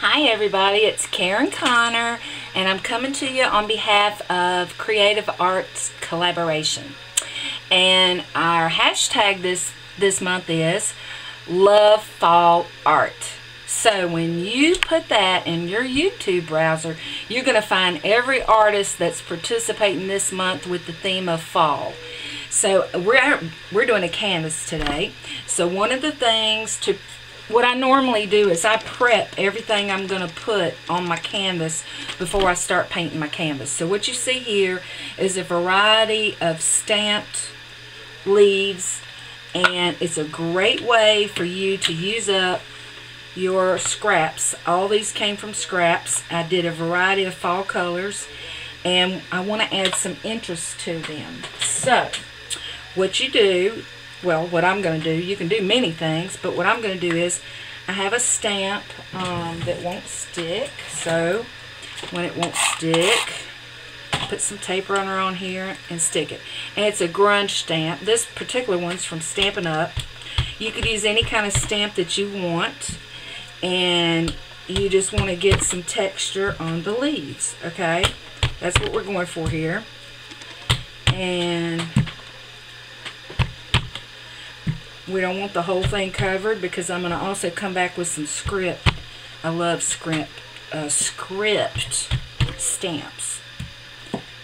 Hi everybody, it's Karen Connor, and I'm coming to you on behalf of Creative Arts Collaboration. And our hashtag this month is lovefallart. So when you put that in your YouTube browser, you're going to find every artist that's participating this month with the theme of fall. So we're doing a canvas today. So one of the things what I normally do is I prep everything I'm going to put on my canvas before I start painting my canvas. So what you see here is a variety of stamped leaves, and it's a great way for you to use up your scraps. All these came from scraps. I did a variety of fall colors, and I want to add some interest to them. So what you do, well, what I'm going to do, you can do many things, but what I'm going to do is I have a stamp that won't stick. So when it won't stick, put some tape runner on here and stick it. And it's a grunge stamp. This particular one's from Stampin' Up. You could use any kind of stamp that you want, and you just want to get some texture on the leaves, okay? That's what we're going for here. And we don't want the whole thing covered because I'm going to also come back with some script. I love script stamps.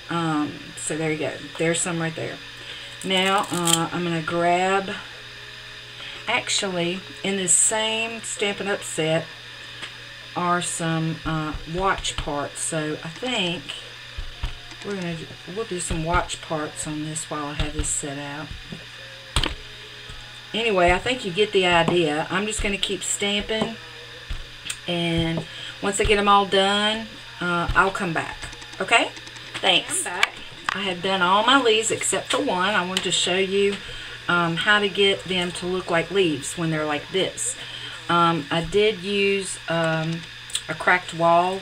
So there you go. There's some right there. Now I'm going to grab, actually in this same Stampin' Up set are some watch parts. So I think we'll do some watch parts on this while I have this set out. Anyway, I think you get the idea. I'm just going to keep stamping, and once I get them all done, I'll come back. Okay? Thanks. I'm back. I have done all my leaves except for one. I wanted to show you how to get them to look like leaves when they're like this. I did use a cracked wall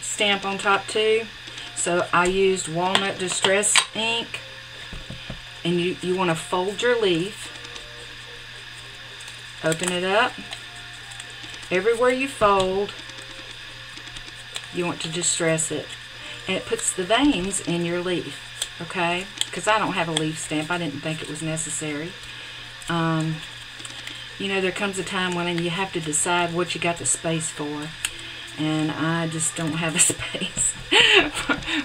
stamp on top too. So I used walnut distress ink, and you want to fold your leaf. Open it up. Everywhere you fold, you want to distress it. And it puts the veins in your leaf. Okay? Because I don't have a leaf stamp. I didn't think it was necessary. You know, there comes a time when you have to decide what you got the space for. And I just don't have a space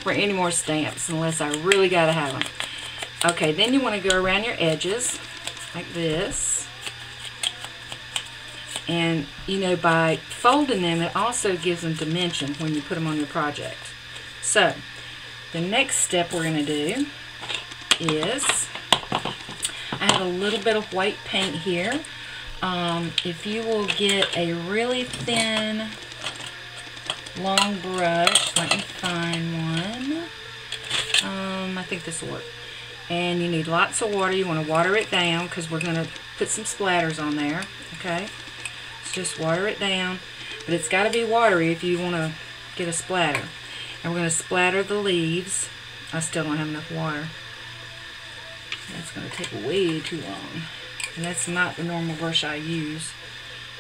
for any more stamps unless I really got to have them. Okay, then you want to go around your edges like this. And, you know, by folding them, it also gives them dimension when you put them on your project. So, the next step we're going to do is, I have a little bit of white paint here. If you will get a really thin, long brush, let me find one. I think this will work. And you need lots of water. You want to water it down because we're going to put some splatters on there. Okay? Just water it down, but it's got to be watery if you want to get a splatter. And we're going to splatter the leaves. I still don't have enough water. That's going to take way too long. And that's not the normal brush I use.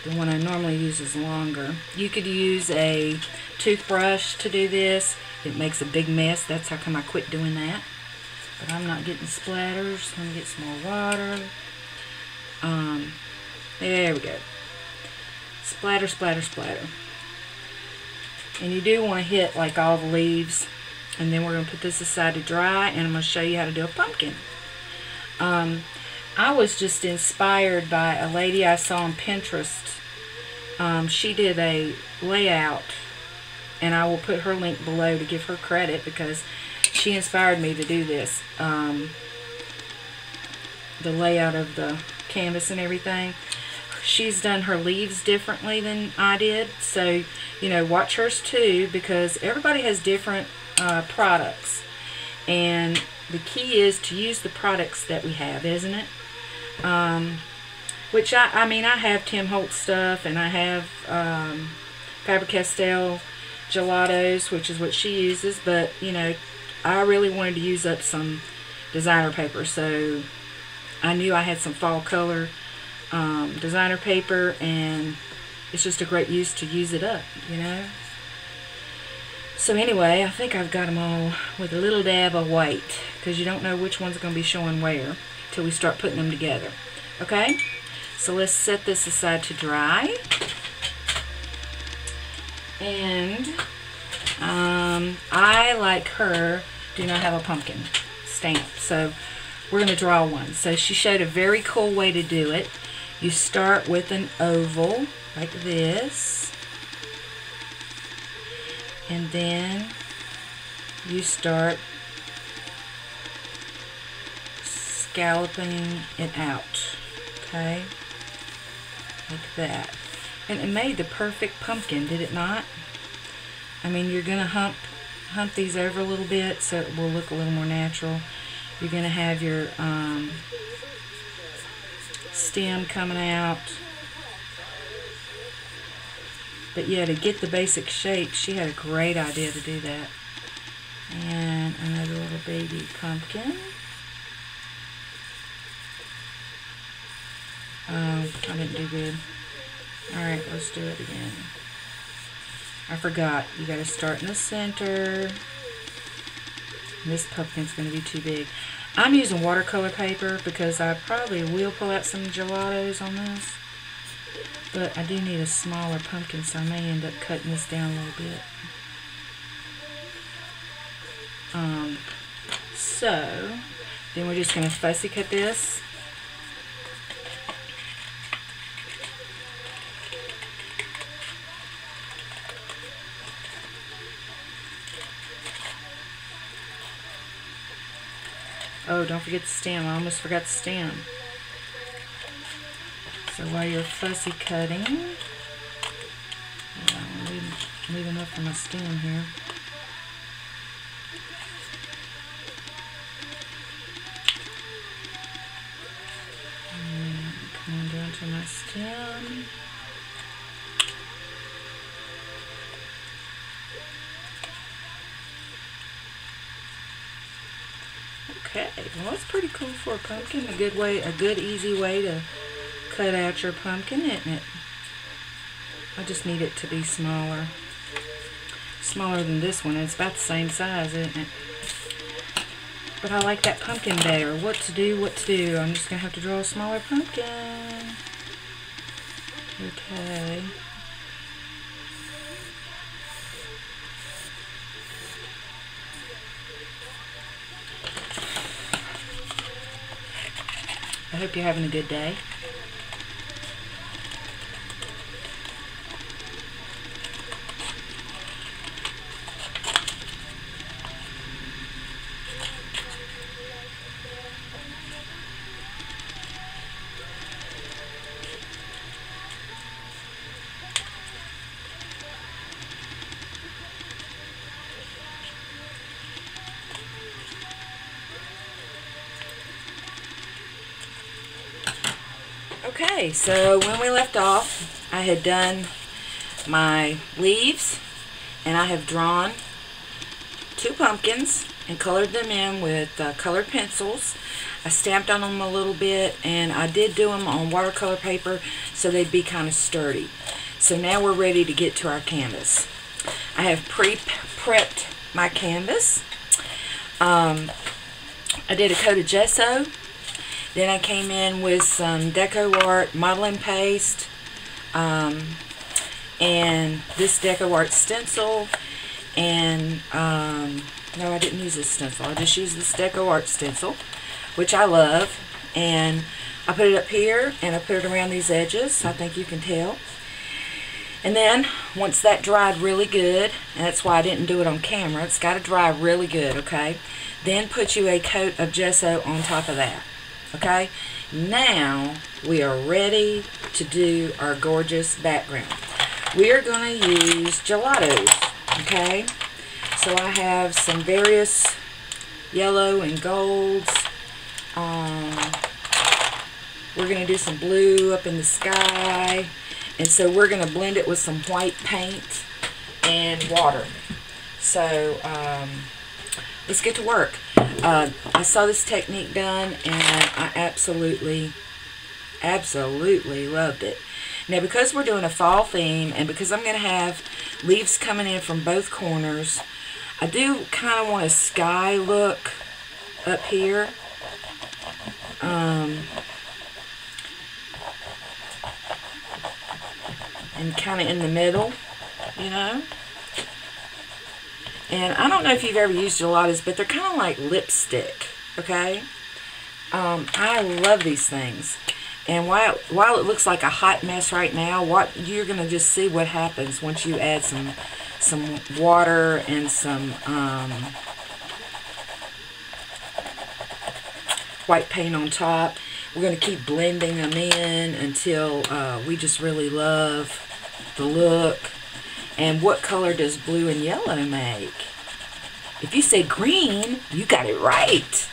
The one I normally use is longer. You could use a toothbrush to do this. It makes a big mess. That's how come I quit doing that. But I'm not getting splatters. Let me get some more water. There we go. Splatter, splatter, splatter. And you do want to hit like all the leaves. And then we're going to put this aside to dry, and I'm going to show you how to do a pumpkin. I was just inspired by a lady I saw on Pinterest. She did a layout, and I will put her link below to give her credit because she inspired me to do this. The layout of the canvas and everything. She's done her leaves differently than I did, so you know, watch hers too, because everybody has different products, and the key is to use the products that we have, isn't it? Which I mean, I have Tim Holtz stuff, and I have Faber-Castell gelatos, which is what she uses, but you know, I really wanted to use up some designer paper, so I knew I had some fall color designer paper, and it's just a great use to use it up, you know. So anyway, I think I've got them all with a little dab of white, because you don't know which one's going to be showing where till we start putting them together. Okay, so let's set this aside to dry. And I, like her, do not have a pumpkin stamp, so we're going to draw one. So she showed a very cool way to do it. You start with an oval like this, and then you start scalloping it out, okay, like that. And it made the perfect pumpkin, did it not? I mean, you're going to hump these over a little bit so it will look a little more natural. You're going to have your stem coming out. But yeah, to get the basic shape, she had a great idea to do that. And another little baby pumpkin. Oh, I didn't do good. Alright, let's do it again. I forgot. You got to start in the center. This pumpkin's going to be too big. I'm using watercolor paper because I probably will pull out some gelatos on this. But I do need a smaller pumpkin, so I may end up cutting this down a little bit. So, then we're just going to fussy cut this. Oh, don't forget the stem. I almost forgot the stem. So while you're fussy cutting, I'll leave enough for my stem here. And come on down to my stem. Okay, well that's pretty cool for a pumpkin. A good easy way to cut out your pumpkin, isn't it? I just need it to be smaller. Smaller than this one. It's about the same size, isn't it? But I like that pumpkin better. What to do? I'm just going to have to draw a smaller pumpkin. Okay. I hope you're having a good day. Okay, so when we left off, I had done my leaves, and I have drawn 2 pumpkins and colored them in with colored pencils. I stamped on them a little bit, and I did do them on watercolor paper so they'd be kind of sturdy. So now we're ready to get to our canvas. I have pre-prepped my canvas. I did a coat of gesso. Then I came in with some Deco Art modeling paste, and this Deco Art stencil, and no, I didn't use this stencil. I just used this Deco Art stencil, which I love, and I put it up here, and I put it around these edges. I think you can tell. And then, once that dried really good, and that's why I didn't do it on camera, it's got to dry really good, okay? Then put you a coat of gesso on top of that. Okay, now we are ready to do our gorgeous background. We are going to use gelatos, okay? So I have some various yellow and golds. We're going to do some blue up in the sky. And so we're going to blend it with some white paint and water. So let's get to work. I saw this technique done, and I absolutely loved it. Now, because we're doing a fall theme, and because I'm going to have leaves coming in from both corners, I do kind of want a sky look up here. And kind of in the middle, you know. And I don't know if you've ever used gelatos, but they're kind of like lipstick, okay? I love these things. And while it looks like a hot mess right now, you're going to just see what happens once you add some water and some white paint on top. We're going to keep blending them in until we just really love the look. And what color does blue and yellow make? If you say green, you got it right.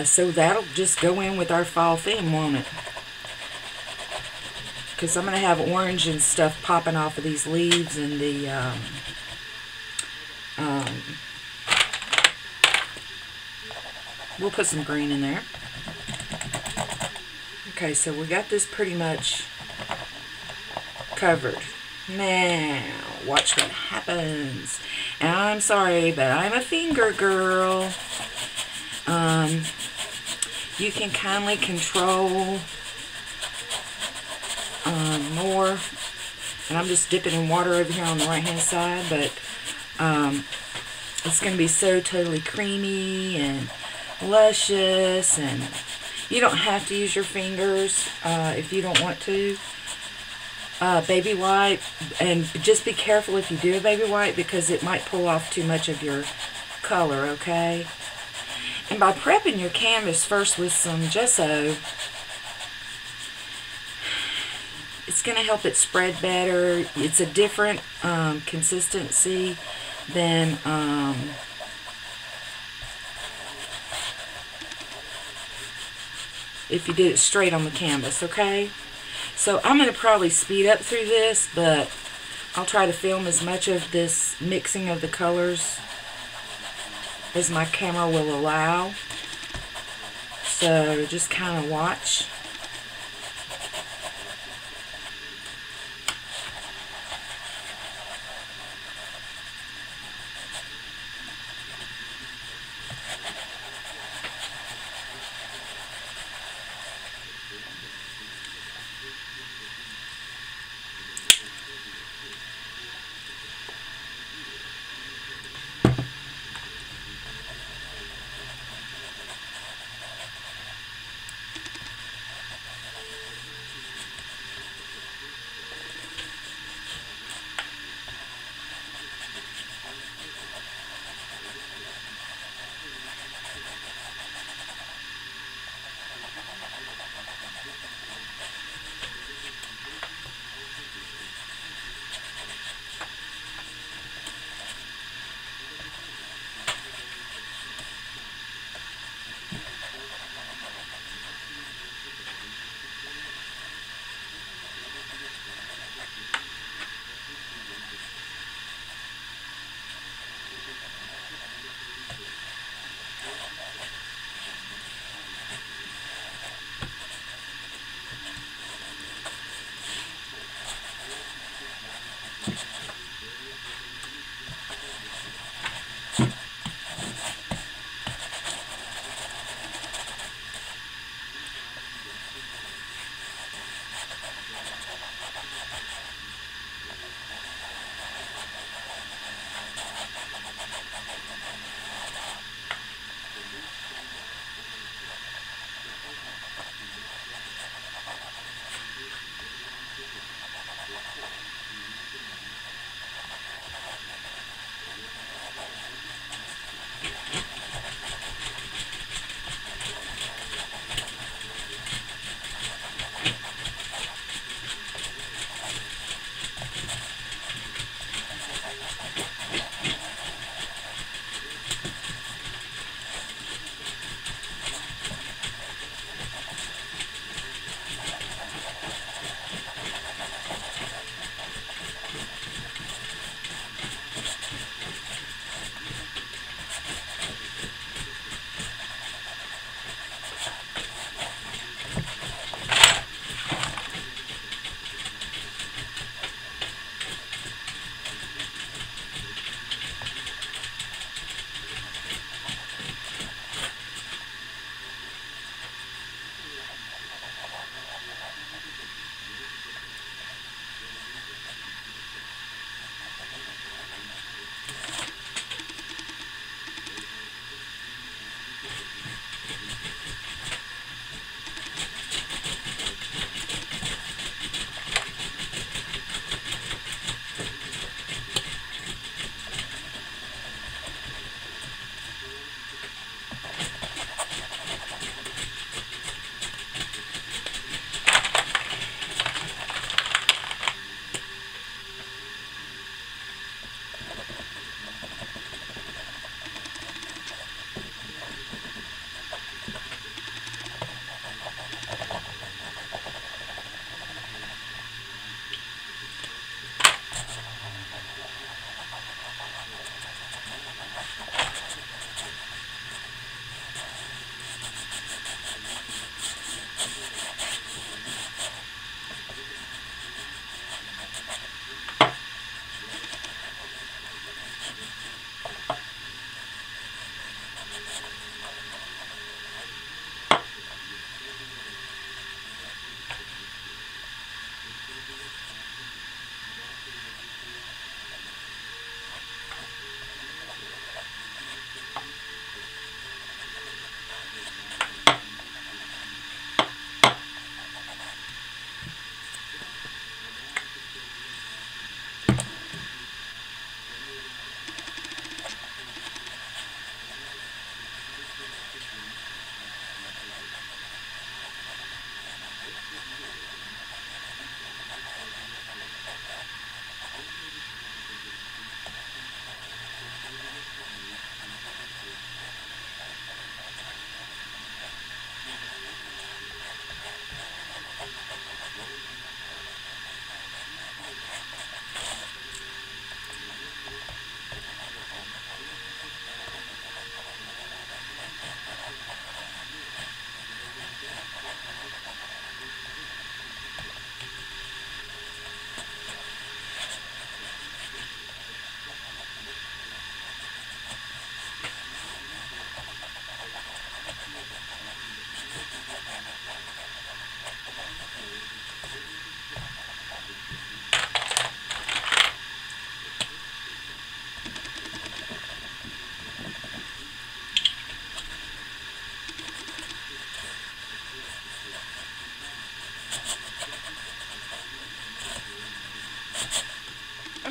So that'll just go in with our fall theme, won't it? Because I'm going to have orange and stuff popping off of these leaves and the we'll put some green in there. Okay, so we got this pretty much covered. Now, watch what happens. And I'm sorry, but I'm a finger girl. You can kindly control more. And I'm just dipping in water over here on the right hand side, but it's going to be so totally creamy and luscious, and you don't have to use your fingers if you don't want to. Baby wipe, and just be careful if you do a baby wipe, because it might pull off too much of your color, okay? And by prepping your canvas first with some gesso, it's going to help it spread better. It's a different consistency than if you did it straight on the canvas, okay? So I'm going to probably speed up through this, but I'll try to film as much of this mixing of the colors as my camera will allow. So just kind of watch.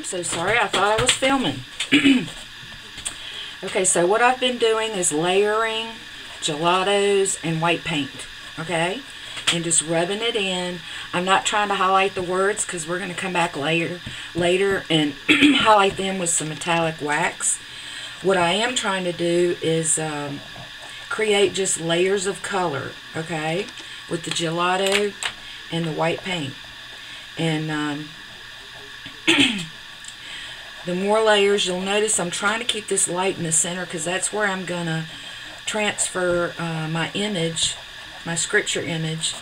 so sorry. I thought I was filming. Okay, so what I've been doing is layering gelatos and white paint, okay? And just rubbing it in. I'm not trying to highlight the words because we're going to come back later and highlight them with some metallic wax. What I am trying to do is create just layers of color, okay? With the gelato and the white paint. And the more layers, you'll notice I'm trying to keep this light in the center because that's where I'm going to transfer my image, my scripture image,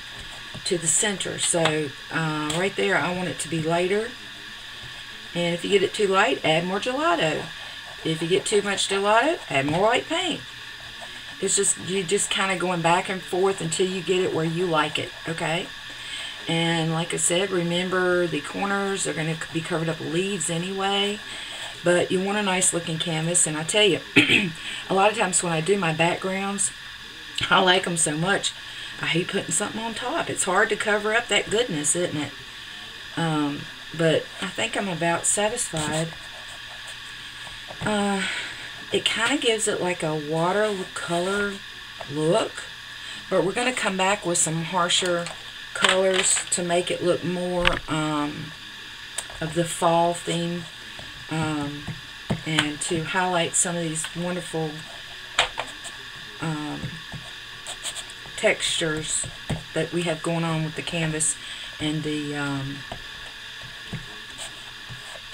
to the center. So right there, I want it to be lighter. And if you get it too light, add more gelato. If you get too much gelato, add more white paint. It's just, you just kind of going back and forth until you get it where you like it, okay? And like I said, remember the corners are going to be covered up with leaves anyway. But you want a nice looking canvas. And I tell you, a lot of times when I do my backgrounds, I like them so much, I hate putting something on top. It's hard to cover up that goodness, isn't it? But I think I'm about satisfied. It kind of gives it like a watercolor look. But we're going to come back with some harsher colors to make it look more of the fall theme, and to highlight some of these wonderful textures that we have going on with the canvas and the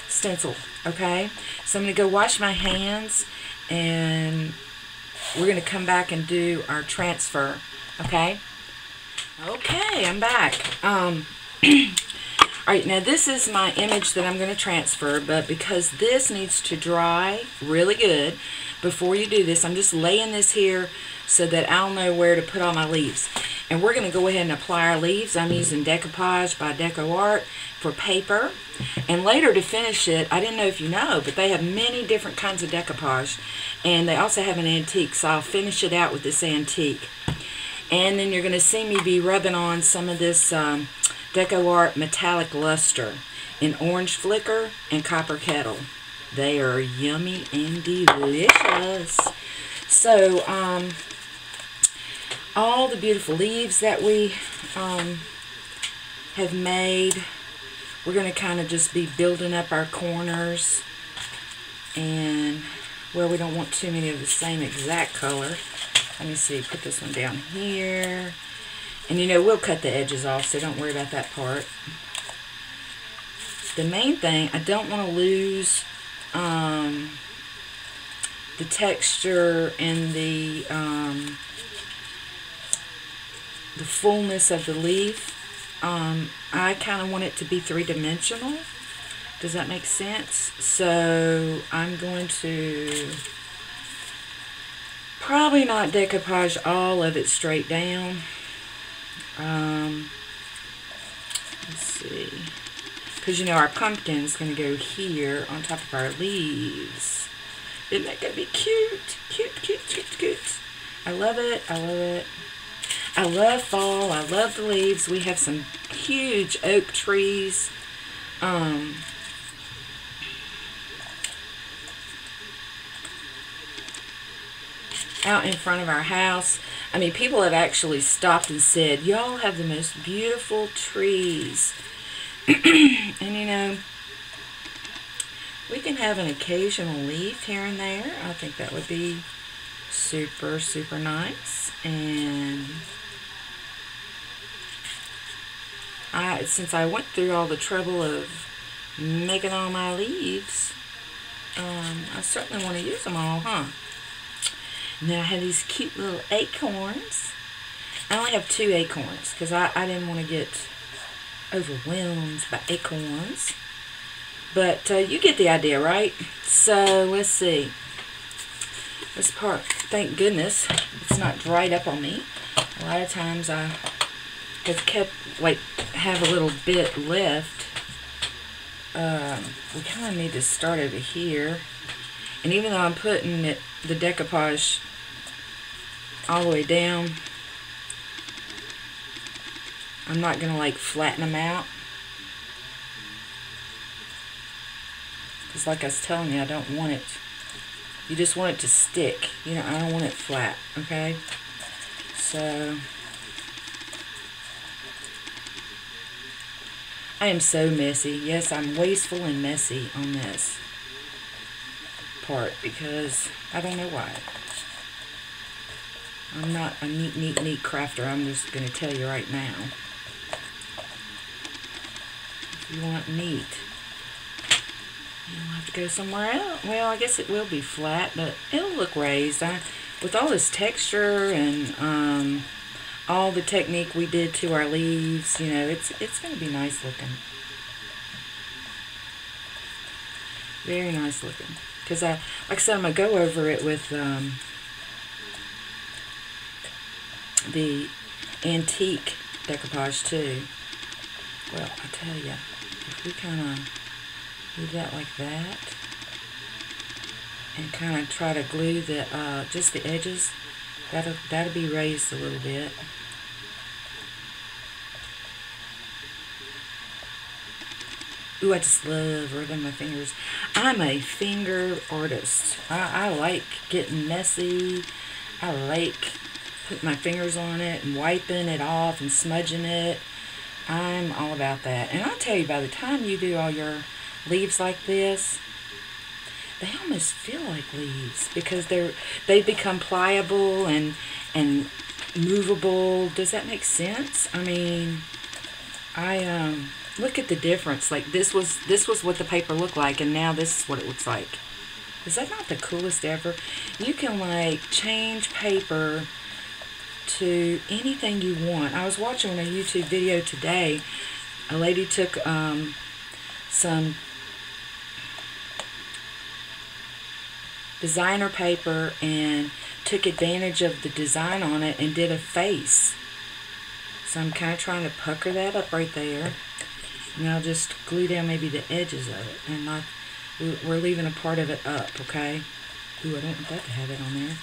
stencil. Okay, so I'm going to go wash my hands and we're going to come back and do our transfer. Okay. Okay, I'm back. Alright, now this is my image that I'm going to transfer, but because this needs to dry really good before you do this, I'm just laying this here so that I'll know where to put all my leaves. And we're going to go ahead and apply our leaves. I'm using Decoupage by lovefallart for paper. And later to finish it, I didn't know if you know, but they have many different kinds of decoupage. And they also have an antique, so I'll finish it out with this antique. And then you're going to see me be rubbing on some of this DecoArt Metallic Luster in Orange Flicker and Copper Kettle. They are yummy and delicious. So, all the beautiful leaves that we have made, we're going to kind of just be building up our corners. And, well, we don't want too many of the same exact color. Let me see, put this one down here. And you know, we'll cut the edges off, so don't worry about that part. The main thing, I don't want to lose the texture and the fullness of the leaf. I kind of want it to be three-dimensional. Does that make sense? So I'm going to probably not decoupage all of it straight down. Let's see. Because, you know, our pumpkin's going to go here on top of our leaves. Isn't that going to be cute? Cute, cute, cute, cute. I love it. I love it. I love fall. I love the leaves. We have some huge oak trees. Out in front of our house. I mean, people have actually stopped and said, y'all have the most beautiful trees. And you know, we can have an occasional leaf here and there. I think that would be super, super nice. And since I went through all the trouble of making all my leaves, I certainly want to use them all, huh? And then I have these cute little acorns. I only have 2 acorns because I didn't want to get overwhelmed by acorns. But you get the idea, right? So let's see. This part, thank goodness, it's not dried up on me. A lot of times I have kept, like, have a little bit left. We kind of need to start over here. And even though I'm putting the decoupage all the way down, I'm not going to like flatten them out. Because like I was telling you, I don't want it, you just want it to stick. You know, I don't want it flat, okay? So, I am so messy. Yes, I'm wasteful and messy on this part because I don't know why. I'm not a neat crafter. I'm just going to tell you right now. If you want neat, you'll have to go somewhere else. Well, I guess it will be flat, but it'll look raised. With all this texture and all the technique we did to our leaves, you know, it's going to be nice looking. Very nice looking. Because like I said, I'm going to go over it with the antique decoupage too. Well, I tell you, if we kind of do that like that and kind of try to glue the just the edges, that'll be raised a little bit. Ooh, I just love rubbing my fingers. I'm a finger artist. I like getting messy. I like putting my fingers on it and wiping it off and smudging it. I'm all about that. And I'll tell you, by the time you do all your leaves like this, they almost feel like leaves because they become pliable and movable. Does that make sense? I mean, look at the difference. Like this was what the paper looked like, and now this is what it looks like. Is that not the coolest ever? You can like change paper to anything you want. I was watching a YouTube video today. A lady took some designer paper and took advantage of the design on it and did a face. So I'm kind of trying to pucker that up right there. And I'll just glue down maybe the edges of it. And not, we're leaving a part of it up, okay? Ooh, I don't want that to have it on there.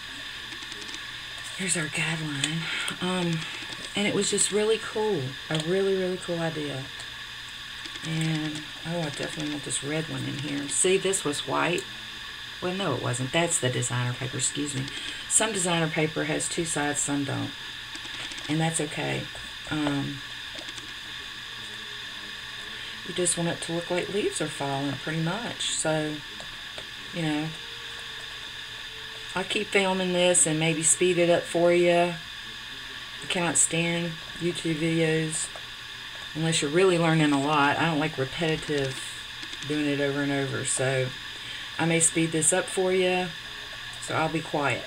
Here's our guideline. And it was just really cool. A really cool idea. And, oh, I definitely want this red one in here. See, this was white. Well, no, it wasn't. That's the designer paper, excuse me. Some designer paper has two sides, some don't. And that's okay. You just want it to look like leaves are falling, pretty much. So, you know, I'll keep filming this and maybe speed it up for you. I cannot stand YouTube videos unless you're really learning a lot. I don't like repetitive doing it over and over. So I may speed this up for you. So I'll be quiet.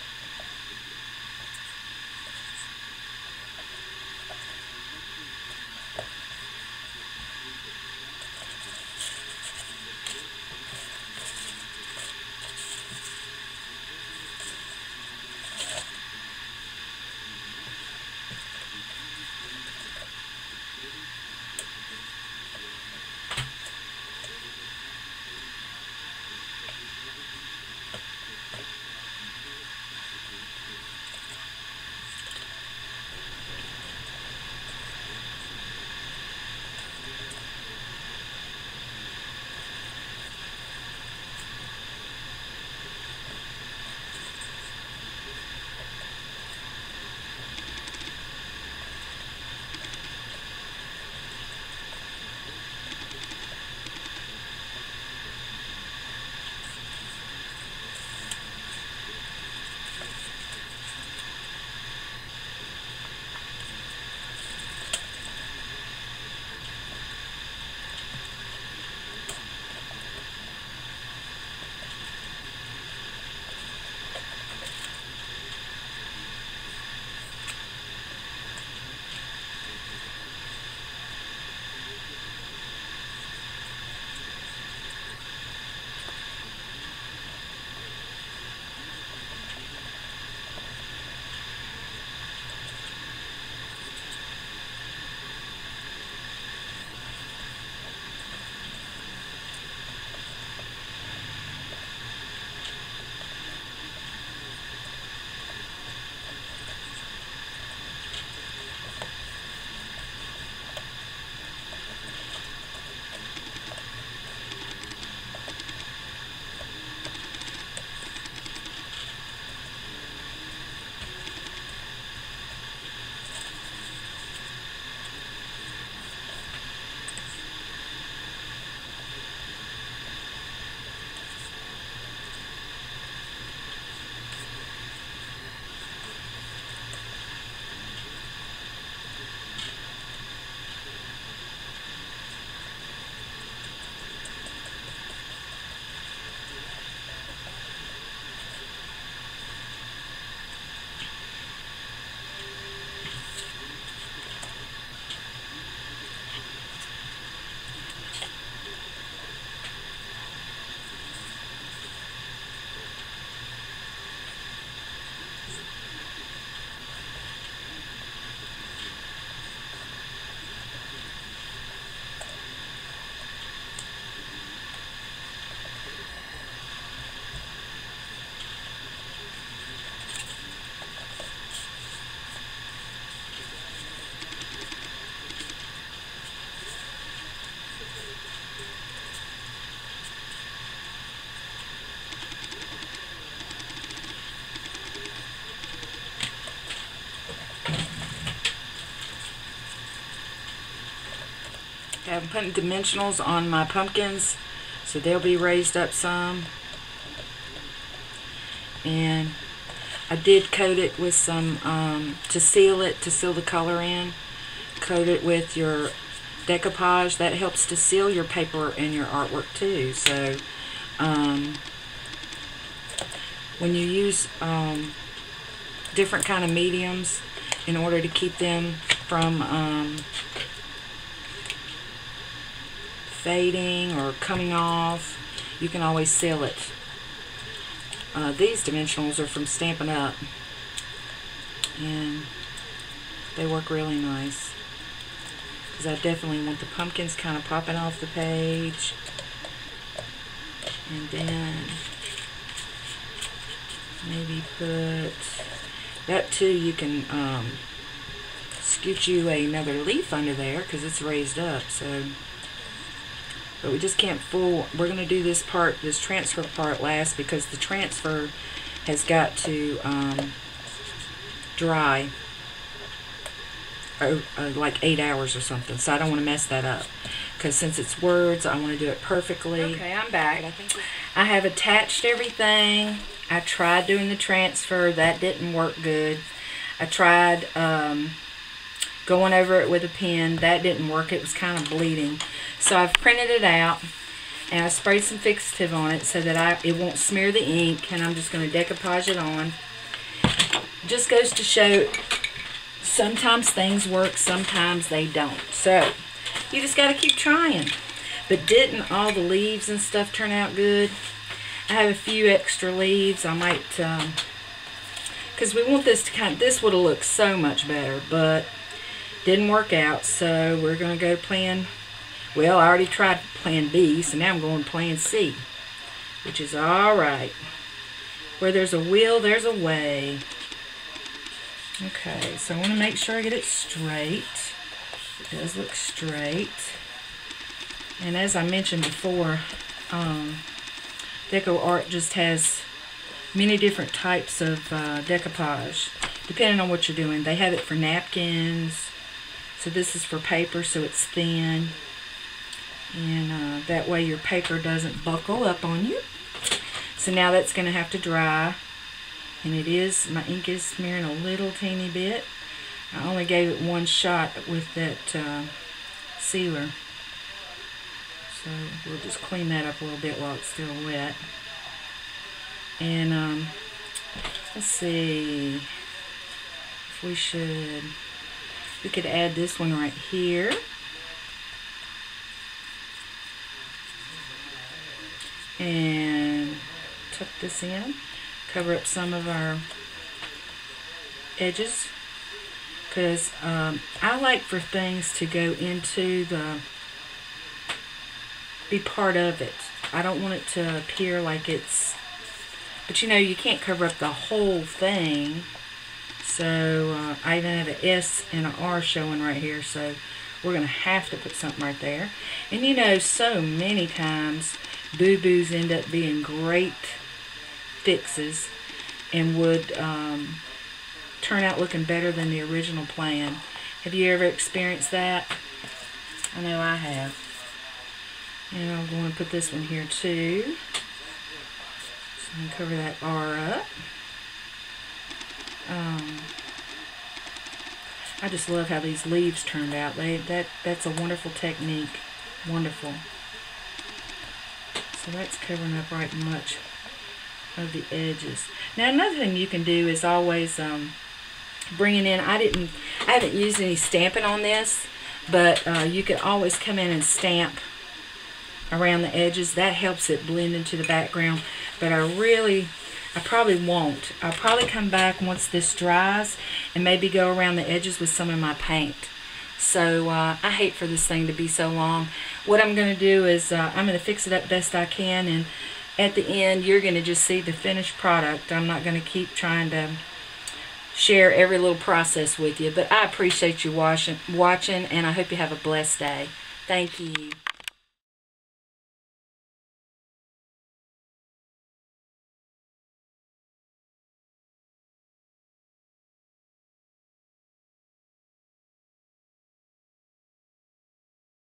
putting dimensionals on my pumpkins, so they'll be raised up some. And I did coat it with some, to seal the color in. Coat it with your decoupage. That helps to seal your paper and your artwork too. So, when you use different kind of mediums in order to keep them from fading or coming off, you can always seal it. These dimensionals are from Stampin' Up, and they work really nice because I definitely want the pumpkins kind of popping off the page. And then maybe put that too. You can scoot you another leaf under there because it's raised up. So, but we just can't fool. We're going to do this part, this transfer part last, because the transfer has got to dry like 8 hours or something. So I don't want to mess that up, because since it's words, I want to do it perfectly. Okay, I'm back. I have attached everything. I tried doing the transfer. That didn't work good. I tried going over it with a pen. That didn't work. It was kind of bleeding. So I've printed it out, and I sprayed some fixative on it so that it won't smear the ink, and I'm just going to decoupage it on. Just goes to show sometimes things work, sometimes they don't. So you just got to keep trying. But didn't all the leaves and stuff turn out good? I have a few extra leaves. I might, because we want this to this would have looked so much better, but didn't work out. So we're going to go plan. Well, I already tried plan B, so now I'm going to plan C, which is all right. Where there's a will, there's a way. Okay, so I want to make sure I get it straight. It does look straight. And as I mentioned before, Deco Art just has many different types of decoupage, depending on what you're doing. They have it for napkins. So this is for paper, so it's thin. And that way your paper doesn't buckle up on you. So now that's going to have to dry. And it is, my ink is smearing a little teeny bit. I only gave it one shot with that sealer. So we'll just clean that up a little bit while it's still wet. And let's see if we could add this one right here. And tuck this in, cover up some of our edges, because I like for things to go into be part of it. I don't want it to appear like it's, but you know, you can't cover up the whole thing. So I even have an S and an R showing right here, so we're going to have to put something right there. And you know, so many times boo-boos end up being great fixes and would turn out looking better than the original plan. Have you ever experienced that? I know I have. And I'm going to put this one here too. So I'm going to cover that R up. I just love how these leaves turned out. That's a wonderful technique. Wonderful. So that's covering up right much of the edges. Now another thing you can do is always bringing in, I haven't used any stamping on this, but you can always come in and stamp around the edges. That helps it blend into the background. But I probably won't. I'll probably come back once this dries and maybe go around the edges with some of my paint. So I hate for this thing to be so long. What I'm going to do is I'm going to fix it up best I can, and at the end you're going to just see the finished product. I'm not going to keep trying to share every little process with you, but I appreciate you watching, and I hope you have a blessed day. Thank you.